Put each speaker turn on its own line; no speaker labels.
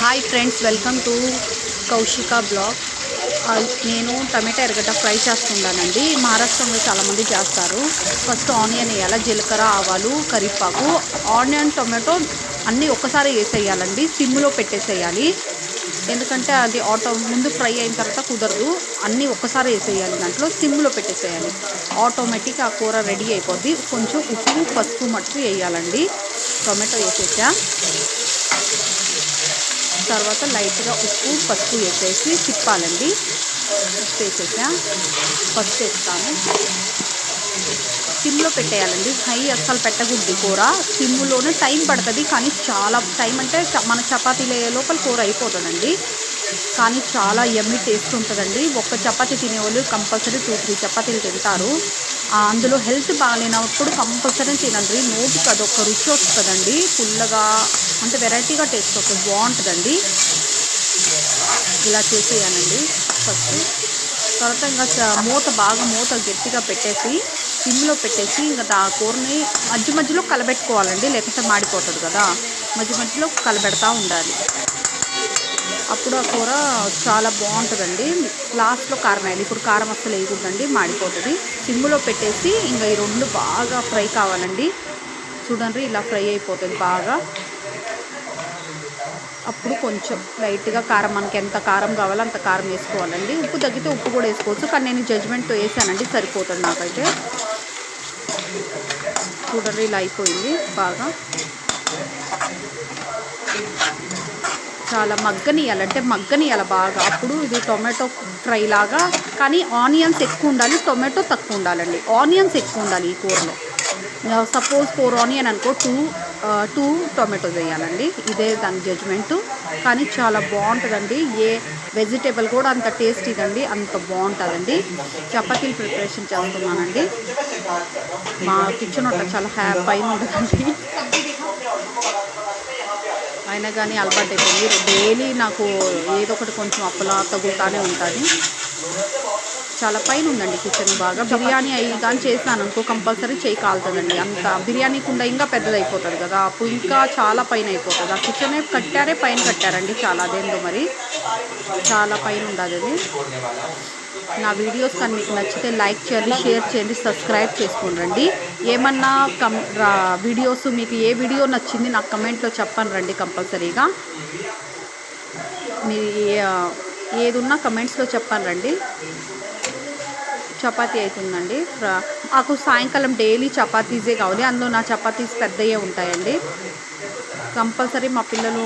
Hi friends, welcome to Kaushika blog. నేను టమాటా ఎర్రగడ్డ fry చేస్తున్నానండి. మహారాష్ట్రలో చాలామంది చేస్తారు. ఫస్ట్ ఆనియన్ వేయాలి, జీలకర్ర, ఆవాలు, కరివేపాకు, ఆనియన్, టొమాటో అన్నీ ఒక్కసారి వేసేయాలండి. సిమ్లో పెట్టేసేయాలి, ఎందుకంటే అది ముందు ఫ్రై అయిన తర్వాత కుదరదు. అన్నీ ఒక్కసారి వేసేయాలి, దాంట్లో సిమ్లో పెట్టేసేయాలి. ఆటోమేటిక్ ఆ కూర రెడీ అయిపోద్ది. కొంచెం ఉప్పు, పసుపు మట్టుకు వేయాలండి. టొమాటో వేసేసా, తర్వాత లైట్గా ఉప్పు, పసుపు వేసేసి తిప్పాలండి. ఉప్పు వేసేసా, పసుపు వేస్తాను. సిమ్లో పెట్టేయాలండి, హై అస్సలు పెట్టకూడదు. కూర సిమ్లోనే టైం పడుతుంది, కానీ చాలా టైం అంటే మన చపాతీలు అయ్యే లోపల కూర అయిపోతుందండి. కానీ చాలా యమ్మీ టేస్ట్ ఉంటుందండి. ఒక్క చపాతీ తినేవాళ్ళు కంపల్సరీ 2-3 చపాతీలు తింటారు. అందులో హెల్త్ బాగాలేనప్పుడు కంపల్సరీ తినండి. నోటికి అదొక రుచి వస్తుందండి, పుల్లగా అంటే వెరైటీగా టేస్ట్ వస్తుంది, బాగుంటుందండి. ఇలా చేసేయాలండి ఫస్ట్. తర్వాత ఇంకా మూత గట్టిగా పెట్టేసి సిమ్లో పెట్టేసి ఇంకా ఆ కూరని మధ్య మధ్యలో కలబెట్టుకోవాలండి, లేకపోతే మాడిపోతుంది కదా. మధ్య మధ్యలో కలబెడతా ఉండాలి, అప్పుడు ఆ కూర చాలా బాగుంటుందండి. లాస్ట్లో కారం వేయాలి. ఇప్పుడు కారం అస్సలు వేయకూడదండి, మాడిపోతుంది. సిమ్లో పెట్టేసి ఇంకా ఈ రెండు బాగా ఫ్రై కావాలండి. చూడండి, ఇలా ఫ్రై అయిపోతుంది బాగా. అప్పుడు కొంచెం లైట్గా కారం, మనకి ఎంత కారం కావాలో అంత కారం వేసుకోవాలండి. ఉప్పు తగ్గితే ఉప్పు కూడా వేసుకోవచ్చు, కానీ నేను జడ్జ్మెంట్తో వేసానండి, సరిపోతుంది నాకైతే. చూడండి, ఇలా అయిపోయింది బాగా. చాలా మగ్గనియాలి బాగా. అప్పుడు ఇది టొమాటో ఫ్రై లాగా, కానీ ఆనియన్స్ ఎక్కువ ఉండాలి, టొమాటో తక్కువ ఉండాలండి. ఆనియన్స్ ఎక్కువ ఉండాలి ఈ కూరలో. సపోజ్ 4 ఆనియన్ అనుకో, 2 టొమాటోస్ వేయాలండి. ఇదే దాని జడ్జ్మెంటు. కానీ చాలా బాగుంటుందండి. ఏ వెజిటేబుల్ కూడా అంత టేస్ట్ ఇదండి, అంత బాగుంటుందండి. చపాతీలు ప్రిపరేషన్ చేస్తున్నానండి. మా కిచెన్ అంతా చాలా పైన ఉంటుందండి, అయినా కానీ అలవాటు అయిపోయింది. డైలీ నాకు ఏదో ఒకటి కొంచెం అప్పలా తగులుతానే ఉంటుంది. చాలా పైన ఉందండి కిచెన్ బాగా. బిర్యానీ అవి కానీ చేసినాను అనుకో, కంపల్సరీ చేయి కాలుతుందండి. అంత బిర్యానీ కుండ ఇంకా పెద్దదైపోతుంది కదా, అప్పుడు ఇంకా చాలా పైన అయిపోతుంది. ఆ కిచెనే పైన కట్టారండి చాలా. అదేందో మరి చాలా పైన ఉండదు అది. నా వీడియోస్ కానీ మీకు నచ్చితే లైక్ చేయండి, షేర్ చేయండి, సబ్స్క్రైబ్ చేసుకోండి. ఏమన్నా వీడియోస్ మీకు ఏ వీడియో నచ్చింది నాకు కమెంట్లో చెప్పండి రండి. కంపల్సరీగా మీ ఏది ఉన్నా కమెంట్స్లో చెప్పండి రండి. చపాతీ అవుతుందండి. మాకు సాయంకాలం డైలీ చపాతీసే కావాలి. అందులో నా చపాతీస్ పెద్దయే ఉంటాయండి. కంపల్సరీ మా పిల్లలు